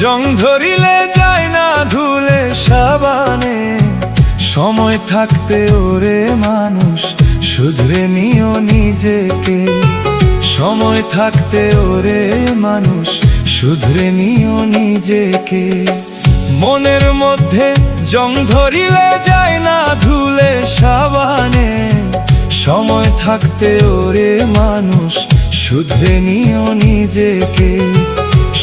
জং ধরিলে যায় না ধুলে সাবানে, সময় থাকতে ওরে মানুষ শুধরে নিও নিজেকে। সময় থাকতে ওরে মানুষ শুধরে নিও নিজেকে। মনের মধ্যে জং ধরিলে যায় না ধুলে সাবানে, সময় থাকতে ওরে মানুষ শুধরে নিও নিজেকে।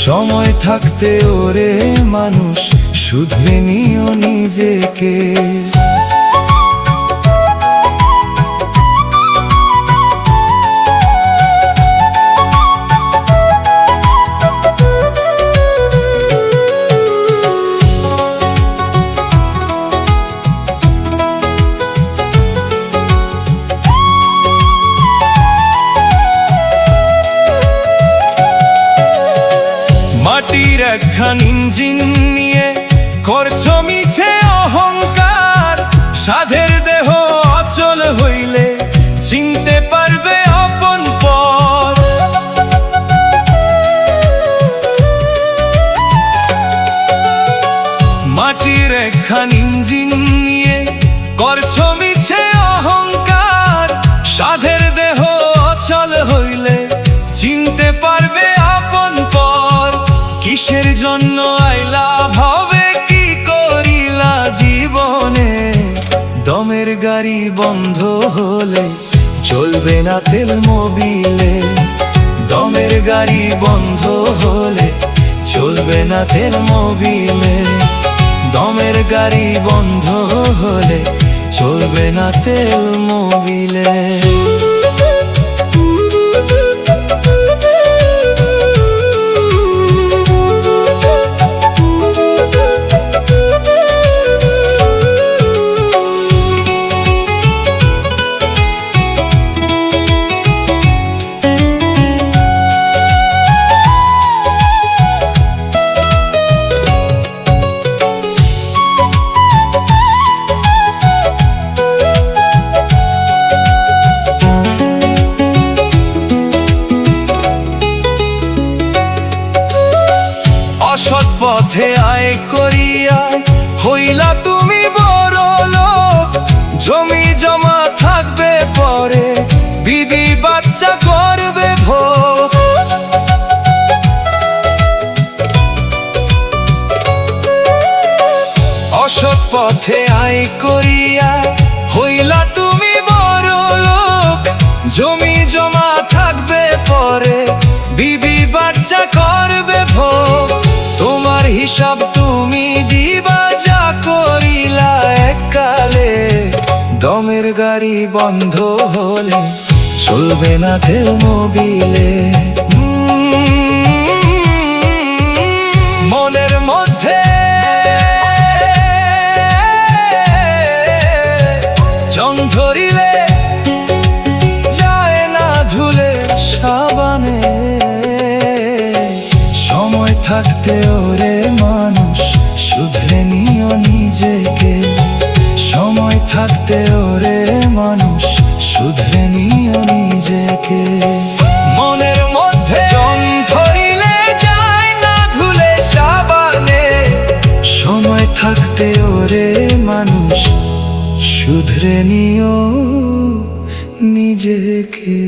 সময় থাকতে ওরে মানুষ শুধরে নিও নিজেকে। মাটির একখান ইঞ্জিন নিয়ে করছো মিছে অহংকার, সাধের দেহ অচল হইলে চিনতে পারবে আপন পর। মাটির একখান ইঞ্জিন নিয়ে করছো মিছে অহংকার, সাধের দেহ অচল হইলে চিনতে পারবে আপন পর। কিসের জন্য আইলা ভাবে কি করিলা জীবনে, দমের গাড়ি বন্ধ হলে চলবে না তেল মোবিলে। দমের গাড়ি বন্ধ হলে চলবে না তেল মোবিলে। দমের গাড়ি বন্ধ হলে চলবে না তেল মোবিলে। অসৎ পথে আয় করিয়া হইলা তুমি বড় লোক, জমি জমা থাকবে পরে বিবি বাচ্চা করবে ভোগ। অসৎ পথে আয় করিয়া হইলা তুমি বড় লোক, জমি জমা থাকবে পরে বিবি বাচ্চা করবে ভোগ। তোমার হিসাব তুমি দিবা যা করিলা এককালে, দমের গাড়ি বন্ধ হলে চলবে না তেল মোবিলে। মনের মধ্যে জং ধরিলে যায় না ধুলে সাবানে, সময় থাকতে ওরে মানুষ শুধরে নিও নিজেকে। সময় থাকতে ওরে মানুষ শুধরে নিও নিজেকে। মনের মধ্যে জং ধরিলে যায় না ধুলে সাবানে, সময় থাকতে ওরে মানুষ শুধরে নিও নিজেকে।